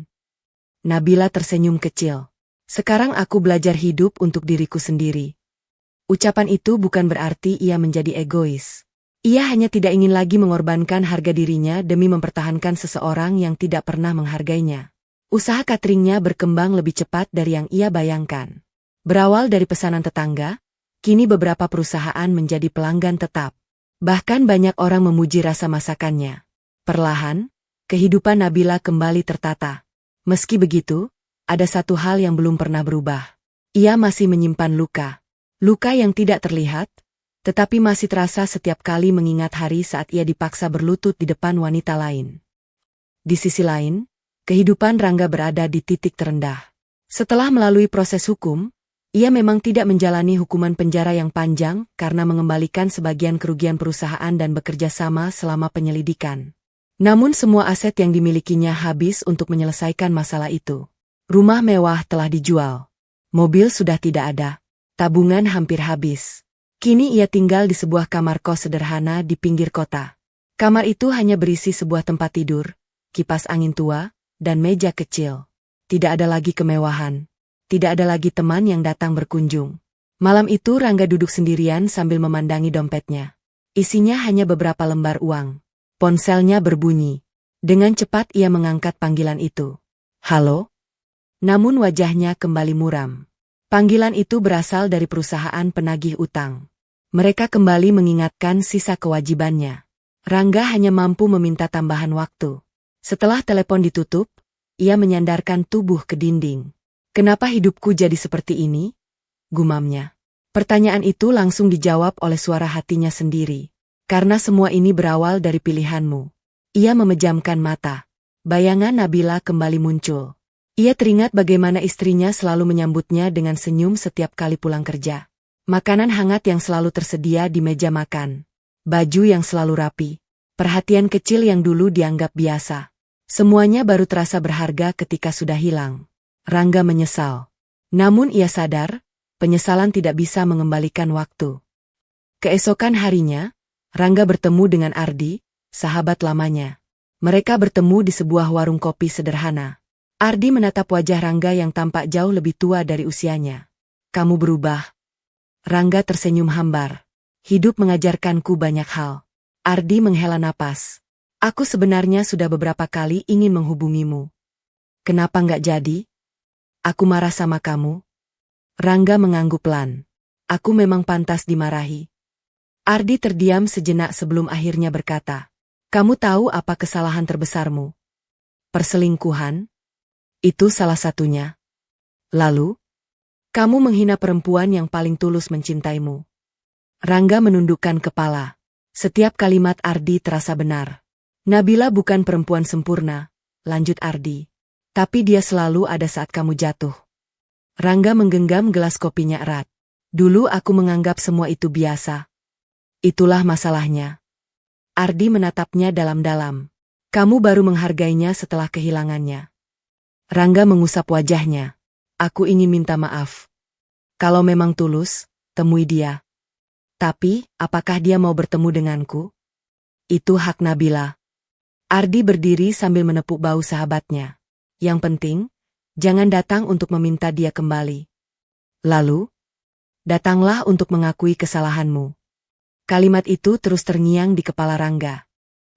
A: Nabila tersenyum kecil. Sekarang aku belajar hidup untuk diriku sendiri. Ucapan itu bukan berarti ia menjadi egois. Ia hanya tidak ingin lagi mengorbankan harga dirinya demi mempertahankan seseorang yang tidak pernah menghargainya. Usaha cateringnya berkembang lebih cepat dari yang ia bayangkan. Berawal dari pesanan tetangga, kini beberapa perusahaan menjadi pelanggan tetap. Bahkan banyak orang memuji rasa masakannya. Perlahan, kehidupan Nabila kembali tertata. Meski begitu, ada satu hal yang belum pernah berubah. Ia masih menyimpan luka. Luka yang tidak terlihat, tetapi masih terasa setiap kali mengingat hari saat ia dipaksa berlutut di depan wanita lain. Di sisi lain, kehidupan Rangga berada di titik terendah. Setelah melalui proses hukum, ia memang tidak menjalani hukuman penjara yang panjang karena mengembalikan sebagian kerugian perusahaan dan bekerja sama selama penyelidikan. Namun semua aset yang dimilikinya habis untuk menyelesaikan masalah itu. Rumah mewah telah dijual. Mobil sudah tidak ada. Tabungan hampir habis. Kini ia tinggal di sebuah kamar kos sederhana di pinggir kota. Kamar itu hanya berisi sebuah tempat tidur, kipas angin tua, dan meja kecil. Tidak ada lagi kemewahan. Tidak ada lagi teman yang datang berkunjung. Malam itu Rangga duduk sendirian sambil memandangi dompetnya. Isinya hanya beberapa lembar uang. Ponselnya berbunyi. Dengan cepat ia mengangkat panggilan itu. Halo? Namun wajahnya kembali muram. Panggilan itu berasal dari perusahaan penagih utang. Mereka kembali mengingatkan sisa kewajibannya. Rangga hanya mampu meminta tambahan waktu. Setelah telepon ditutup, ia menyandarkan tubuh ke dinding. Kenapa hidupku jadi seperti ini? Gumamnya. Pertanyaan itu langsung dijawab oleh suara hatinya sendiri. Karena semua ini berawal dari pilihanmu. Ia memejamkan mata. Bayangan Nabila kembali muncul. Ia teringat bagaimana istrinya selalu menyambutnya dengan senyum setiap kali pulang kerja. Makanan hangat yang selalu tersedia di meja makan. Baju yang selalu rapi. Perhatian kecil yang dulu dianggap biasa. Semuanya baru terasa berharga ketika sudah hilang. Rangga menyesal. Namun ia sadar, penyesalan tidak bisa mengembalikan waktu. Keesokan harinya, Rangga bertemu dengan Ardi, sahabat lamanya. Mereka bertemu di sebuah warung kopi sederhana. Ardi menatap wajah Rangga yang tampak jauh lebih tua dari usianya. Kamu berubah. Rangga tersenyum hambar. Hidup mengajarkanku banyak hal. Ardi menghela napas. Aku sebenarnya sudah beberapa kali ingin menghubungimu. Kenapa nggak jadi? Aku marah sama kamu. Rangga mengangguk pelan. Aku memang pantas dimarahi. Ardi terdiam sejenak sebelum akhirnya berkata. Kamu tahu apa kesalahan terbesarmu? Perselingkuhan? Itu salah satunya. Lalu? Kamu menghina perempuan yang paling tulus mencintaimu. Rangga menundukkan kepala. Setiap kalimat Ardi terasa benar. Nabila bukan perempuan sempurna, lanjut Ardi. Tapi dia selalu ada saat kamu jatuh. Rangga menggenggam gelas kopinya erat. Dulu aku menganggap semua itu biasa. Itulah masalahnya. Ardi menatapnya dalam-dalam. Kamu baru menghargainya setelah kehilangannya. Rangga mengusap wajahnya. Aku ingin minta maaf. Kalau memang tulus, temui dia. Tapi, apakah dia mau bertemu denganku? Itu hak Nabila. Ardi berdiri sambil menepuk bahu sahabatnya. Yang penting, jangan datang untuk meminta dia kembali. Lalu, datanglah untuk mengakui kesalahanmu. Kalimat itu terus terngiang di kepala Rangga.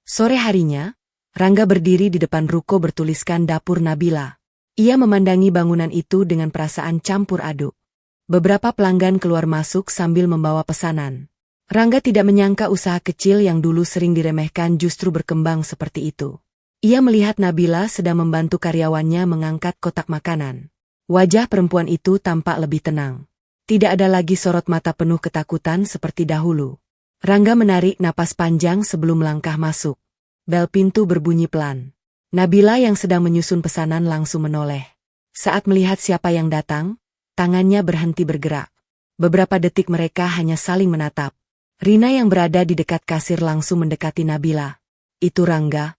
A: Sore harinya, Rangga berdiri di depan ruko bertuliskan dapur Nabila. Ia memandangi bangunan itu dengan perasaan campur aduk. Beberapa pelanggan keluar masuk sambil membawa pesanan. Rangga tidak menyangka usaha kecil yang dulu sering diremehkan justru berkembang seperti itu. Ia melihat Nabila sedang membantu karyawannya mengangkat kotak makanan. Wajah perempuan itu tampak lebih tenang. Tidak ada lagi sorot mata penuh ketakutan seperti dahulu. Rangga menarik napas panjang sebelum melangkah masuk. Bel pintu berbunyi pelan. Nabila yang sedang menyusun pesanan langsung menoleh. Saat melihat siapa yang datang, tangannya berhenti bergerak. Beberapa detik mereka hanya saling menatap. Rina yang berada di dekat kasir langsung mendekati Nabila. Itu Rangga.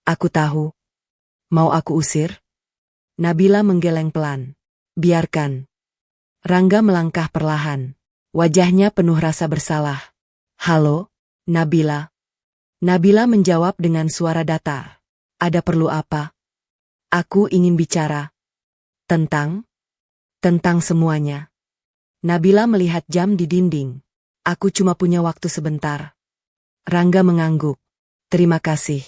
A: Aku tahu. Mau aku usir? Nabila menggeleng pelan. Biarkan. Rangga melangkah perlahan. Wajahnya penuh rasa bersalah. Halo, Nabila. Nabila menjawab dengan suara datar. Ada perlu apa? Aku ingin bicara. Tentang semuanya. Nabila melihat jam di dinding. Aku cuma punya waktu sebentar. Rangga mengangguk. Terima kasih.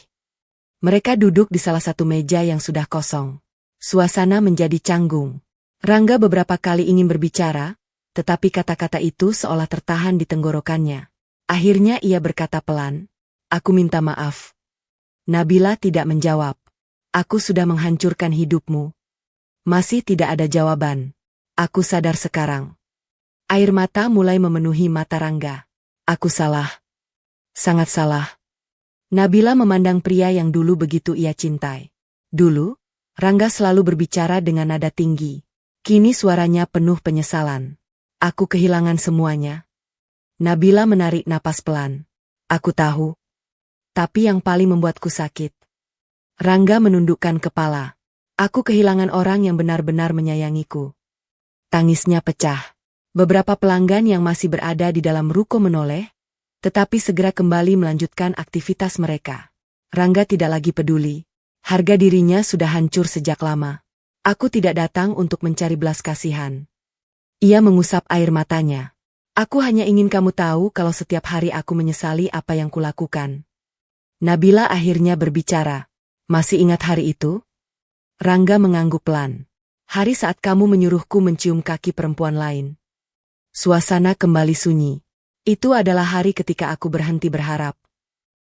A: Mereka duduk di salah satu meja yang sudah kosong. Suasana menjadi canggung. Rangga beberapa kali ingin berbicara, tetapi kata-kata itu seolah tertahan di tenggorokannya. Akhirnya ia berkata pelan, aku minta maaf. Nabila tidak menjawab. Aku sudah menghancurkan hidupmu. Masih tidak ada jawaban. Aku sadar sekarang. Air mata mulai memenuhi mata Rangga. Aku salah. Sangat salah. Nabila memandang pria yang dulu begitu ia cintai. Dulu, Rangga selalu berbicara dengan nada tinggi. Kini suaranya penuh penyesalan. Aku kehilangan semuanya. Nabila menarik napas pelan. Aku tahu. Tapi yang paling membuatku sakit. Rangga menundukkan kepala. Aku kehilangan orang yang benar-benar menyayangiku. Tangisnya pecah. Beberapa pelanggan yang masih berada di dalam ruko menoleh, tetapi segera kembali melanjutkan aktivitas mereka. Rangga tidak lagi peduli. Harga dirinya sudah hancur sejak lama. Aku tidak datang untuk mencari belas kasihan. Ia mengusap air matanya. Aku hanya ingin kamu tahu kalau setiap hari aku menyesali apa yang kulakukan. Nabila akhirnya berbicara. Masih ingat hari itu? Rangga mengangguk pelan. Hari saat kamu menyuruhku mencium kaki perempuan lain. Suasana kembali sunyi. Itu adalah hari ketika aku berhenti berharap.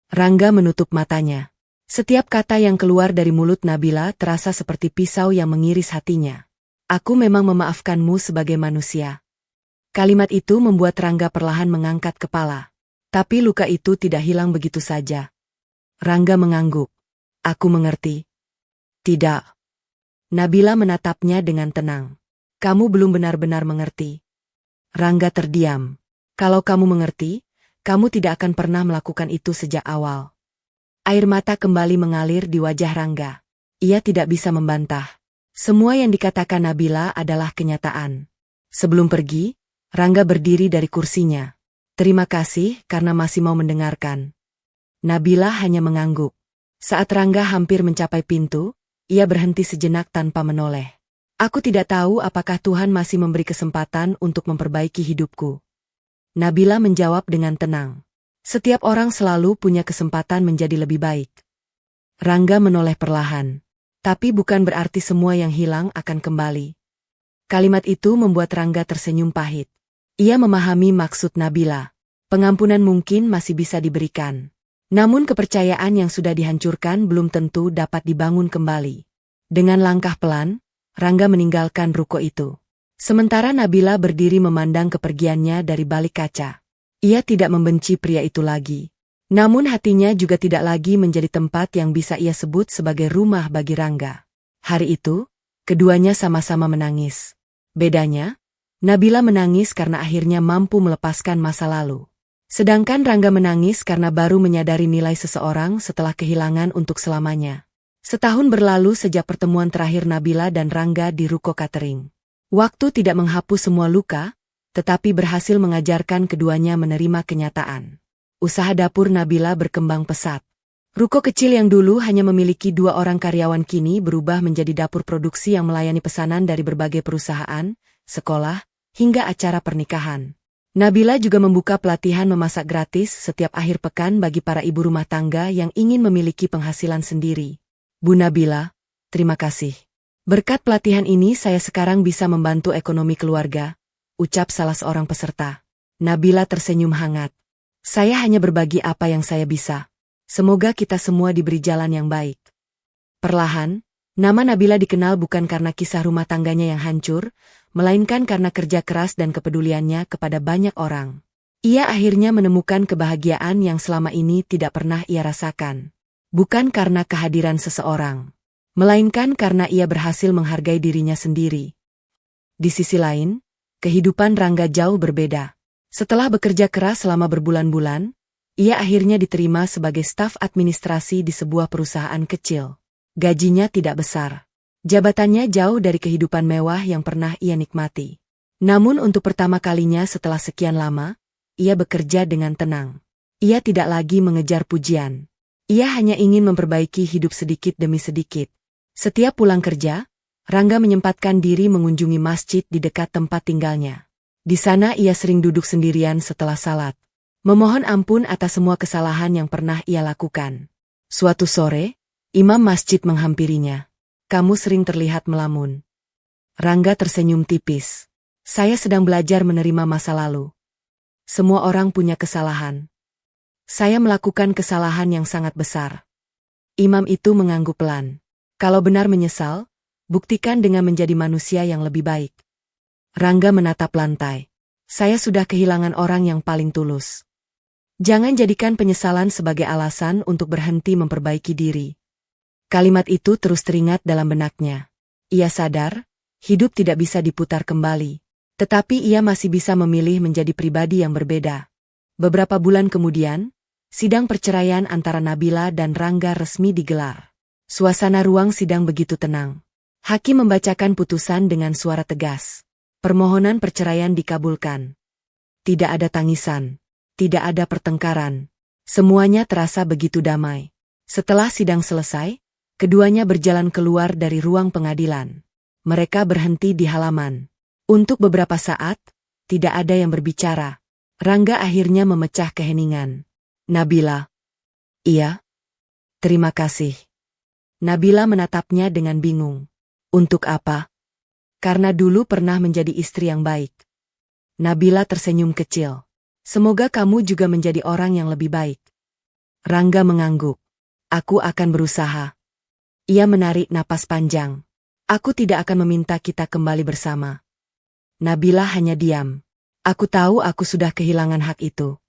A: Rangga menutup matanya. Setiap kata yang keluar dari mulut Nabila terasa seperti pisau yang mengiris hatinya. Aku memang memaafkanmu sebagai manusia. Kalimat itu membuat Rangga perlahan mengangkat kepala. Tapi luka itu tidak hilang begitu saja. Rangga mengangguk. Aku mengerti. Tidak. Nabila menatapnya dengan tenang. Kamu belum benar-benar mengerti. Rangga terdiam. Kalau kamu mengerti, kamu tidak akan pernah melakukan itu sejak awal. Air mata kembali mengalir di wajah Rangga. Ia tidak bisa membantah. Semua yang dikatakan Nabila adalah kenyataan. Sebelum pergi, Rangga berdiri dari kursinya. Terima kasih karena masih mau mendengarkan. Nabila hanya mengangguk. Saat Rangga hampir mencapai pintu, ia berhenti sejenak tanpa menoleh. Aku tidak tahu apakah Tuhan masih memberi kesempatan untuk memperbaiki hidupku. Nabila menjawab dengan tenang. Setiap orang selalu punya kesempatan menjadi lebih baik. Rangga menoleh perlahan. Tapi bukan berarti semua yang hilang akan kembali. Kalimat itu membuat Rangga tersenyum pahit. Ia memahami maksud Nabila. Pengampunan mungkin masih bisa diberikan. Namun kepercayaan yang sudah dihancurkan belum tentu dapat dibangun kembali. Dengan langkah pelan, Rangga meninggalkan ruko itu. Sementara Nabila berdiri memandang kepergiannya dari balik kaca. Ia tidak membenci pria itu lagi. Namun hatinya juga tidak lagi menjadi tempat yang bisa ia sebut sebagai rumah bagi Rangga. Hari itu, keduanya sama-sama menangis. Bedanya, Nabila menangis karena akhirnya mampu melepaskan masa lalu. Sedangkan Rangga menangis karena baru menyadari nilai seseorang setelah kehilangan untuk selamanya. Setahun berlalu sejak pertemuan terakhir Nabila dan Rangga di ruko catering. Waktu tidak menghapus semua luka, tetapi berhasil mengajarkan keduanya menerima kenyataan. Usaha dapur Nabila berkembang pesat. Ruko kecil yang dulu hanya memiliki 2 orang karyawan kini berubah menjadi dapur produksi yang melayani pesanan dari berbagai perusahaan, sekolah, hingga acara pernikahan. Nabila juga membuka pelatihan memasak gratis setiap akhir pekan bagi para ibu rumah tangga yang ingin memiliki penghasilan sendiri. Bu Nabila, terima kasih. Berkat pelatihan ini saya sekarang bisa membantu ekonomi keluarga, ucap salah seorang peserta. Nabila tersenyum hangat. Saya hanya berbagi apa yang saya bisa. Semoga kita semua diberi jalan yang baik. Perlahan, nama Nabila dikenal bukan karena kisah rumah tangganya yang hancur, melainkan karena kerja keras dan kepeduliannya kepada banyak orang. Ia akhirnya menemukan kebahagiaan yang selama ini tidak pernah ia rasakan. Bukan karena kehadiran seseorang, melainkan karena ia berhasil menghargai dirinya sendiri. Di sisi lain, kehidupan Rangga jauh berbeda. Setelah bekerja keras selama berbulan-bulan, ia akhirnya diterima sebagai staf administrasi di sebuah perusahaan kecil. Gajinya tidak besar. Jabatannya jauh dari kehidupan mewah yang pernah ia nikmati. Namun untuk pertama kalinya setelah sekian lama, ia bekerja dengan tenang. Ia tidak lagi mengejar pujian. Ia hanya ingin memperbaiki hidup sedikit demi sedikit. Setiap pulang kerja, Rangga menyempatkan diri mengunjungi masjid di dekat tempat tinggalnya. Di sana ia sering duduk sendirian setelah salat, memohon ampun atas semua kesalahan yang pernah ia lakukan. Suatu sore, imam masjid menghampirinya. Kamu sering terlihat melamun. Rangga tersenyum tipis. Saya sedang belajar menerima masa lalu. Semua orang punya kesalahan. Saya melakukan kesalahan yang sangat besar. Imam itu mengangguk pelan. Kalau benar menyesal, buktikan dengan menjadi manusia yang lebih baik. Rangga menatap lantai. Saya sudah kehilangan orang yang paling tulus. Jangan jadikan penyesalan sebagai alasan untuk berhenti memperbaiki diri. Kalimat itu terus teringat dalam benaknya. Ia sadar, hidup tidak bisa diputar kembali. Tetapi ia masih bisa memilih menjadi pribadi yang berbeda. Beberapa bulan kemudian, sidang perceraian antara Nabila dan Rangga resmi digelar. Suasana ruang sidang begitu tenang. Hakim membacakan putusan dengan suara tegas. Permohonan perceraian dikabulkan. Tidak ada tangisan. Tidak ada pertengkaran. Semuanya terasa begitu damai. Setelah sidang selesai, keduanya berjalan keluar dari ruang pengadilan. Mereka berhenti di halaman. Untuk beberapa saat, tidak ada yang berbicara. Rangga akhirnya memecah keheningan. Nabila. Iya. Terima kasih. Nabila menatapnya dengan bingung. Untuk apa? Karena dulu pernah menjadi istri yang baik. Nabila tersenyum kecil. Semoga kamu juga menjadi orang yang lebih baik. Rangga mengangguk. Aku akan berusaha. Ia menarik napas panjang. Aku tidak akan meminta kita kembali bersama. Nabila hanya diam. Aku tahu aku sudah kehilangan hak itu.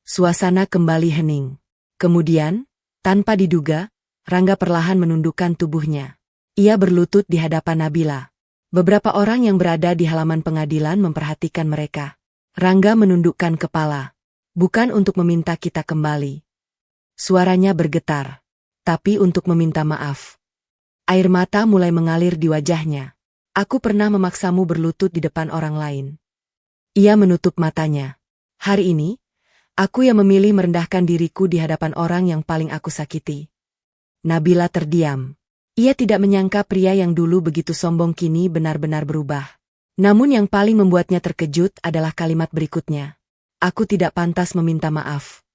A: Suasana kembali hening. Kemudian, tanpa diduga, Rangga perlahan menundukkan tubuhnya. Ia berlutut di hadapan Nabila. Beberapa orang yang berada di halaman pengadilan memperhatikan mereka. Rangga menundukkan kepala. Bukan untuk meminta kita kembali. Suaranya bergetar. Tapi untuk meminta maaf. Air mata mulai mengalir di wajahnya. Aku pernah memaksamu berlutut di depan orang lain. Ia menutup matanya. Hari ini, aku yang memilih merendahkan diriku di hadapan orang yang paling aku sakiti. Nabila terdiam. Ia tidak menyangka pria yang dulu begitu sombong kini benar-benar berubah. Namun yang paling membuatnya terkejut adalah kalimat berikutnya. Aku tidak pantas meminta maaf.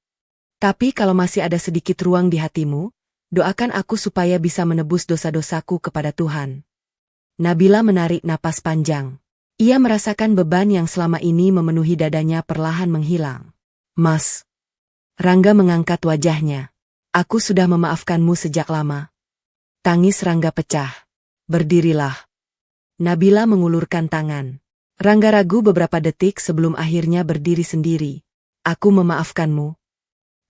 A: Tapi kalau masih ada sedikit ruang di hatimu, doakan aku supaya bisa menebus dosa-dosaku kepada Tuhan. Nabila menarik napas panjang. Ia merasakan beban yang selama ini memenuhi dadanya perlahan menghilang. Mas. Rangga mengangkat wajahnya. Aku sudah memaafkanmu sejak lama. Tangis Rangga pecah. Berdirilah. Nabila mengulurkan tangan. Rangga ragu beberapa detik sebelum akhirnya berdiri sendiri. Aku memaafkanmu.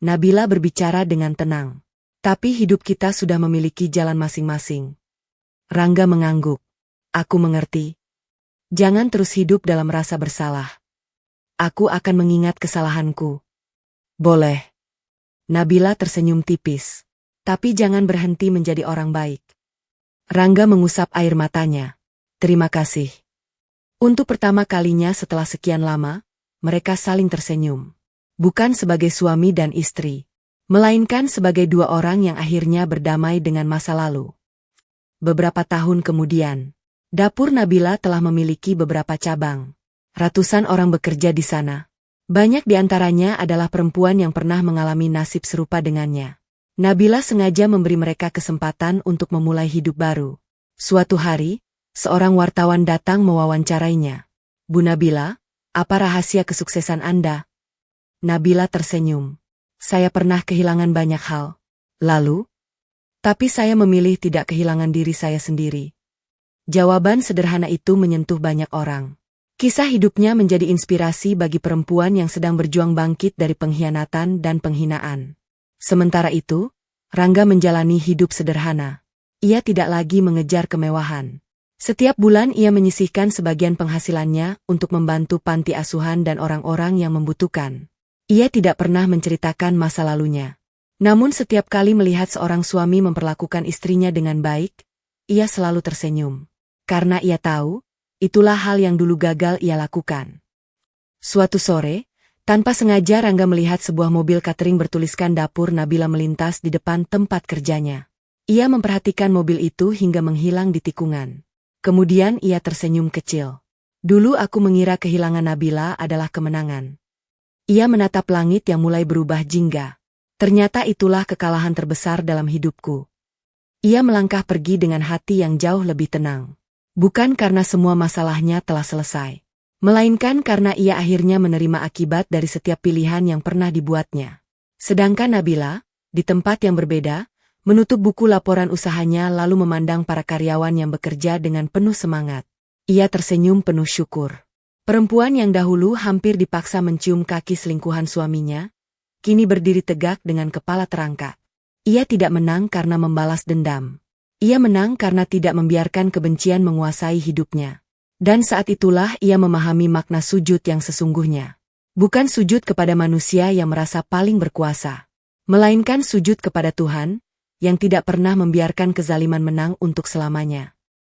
A: Nabila berbicara dengan tenang. Tapi hidup kita sudah memiliki jalan masing-masing. Rangga mengangguk. Aku mengerti. Jangan terus hidup dalam rasa bersalah. Aku akan mengingat kesalahanku. Boleh. Nabila tersenyum tipis. Tapi jangan berhenti menjadi orang baik. Rangga mengusap air matanya. Terima kasih. Untuk pertama kalinya setelah sekian lama, mereka saling tersenyum. Bukan sebagai suami dan istri, melainkan sebagai dua orang yang akhirnya berdamai dengan masa lalu. Beberapa tahun kemudian, dapur Nabila telah memiliki beberapa cabang. Ratusan orang bekerja di sana. Banyak di antaranya adalah perempuan yang pernah mengalami nasib serupa dengannya. Nabila sengaja memberi mereka kesempatan untuk memulai hidup baru. Suatu hari, seorang wartawan datang mewawancarainya. Bu Nabila, apa rahasia kesuksesan Anda? Nabila tersenyum. Saya pernah kehilangan banyak hal. Lalu? Tapi saya memilih tidak kehilangan diri saya sendiri. Jawaban sederhana itu menyentuh banyak orang. Kisah hidupnya menjadi inspirasi bagi perempuan yang sedang berjuang bangkit dari pengkhianatan dan penghinaan. Sementara itu, Rangga menjalani hidup sederhana. Ia tidak lagi mengejar kemewahan. Setiap bulan ia menyisihkan sebagian penghasilannya untuk membantu panti asuhan dan orang-orang yang membutuhkan. Ia tidak pernah menceritakan masa lalunya. Namun setiap kali melihat seorang suami memperlakukan istrinya dengan baik, ia selalu tersenyum. Karena ia tahu, itulah hal yang dulu gagal ia lakukan. Suatu sore, tanpa sengaja Rangga melihat sebuah mobil catering bertuliskan dapur Nabila melintas di depan tempat kerjanya. Ia memperhatikan mobil itu hingga menghilang di tikungan. Kemudian ia tersenyum kecil. Dulu aku mengira kehilangan Nabila adalah kemenangan. Ia menatap langit yang mulai berubah jingga. Ternyata itulah kekalahan terbesar dalam hidupku. Ia melangkah pergi dengan hati yang jauh lebih tenang. Bukan karena semua masalahnya telah selesai, melainkan karena ia akhirnya menerima akibat dari setiap pilihan yang pernah dibuatnya. Sedangkan Nabila, di tempat yang berbeda, menutup buku laporan usahanya lalu memandang para karyawan yang bekerja dengan penuh semangat. Ia tersenyum penuh syukur. Perempuan yang dahulu hampir dipaksa mencium kaki selingkuhan suaminya, kini berdiri tegak dengan kepala terangkat. Ia tidak menang karena membalas dendam. Ia menang karena tidak membiarkan kebencian menguasai hidupnya. Dan saat itulah ia memahami makna sujud yang sesungguhnya. Bukan sujud kepada manusia yang merasa paling berkuasa, melainkan sujud kepada Tuhan, yang tidak pernah membiarkan kezaliman menang untuk selamanya.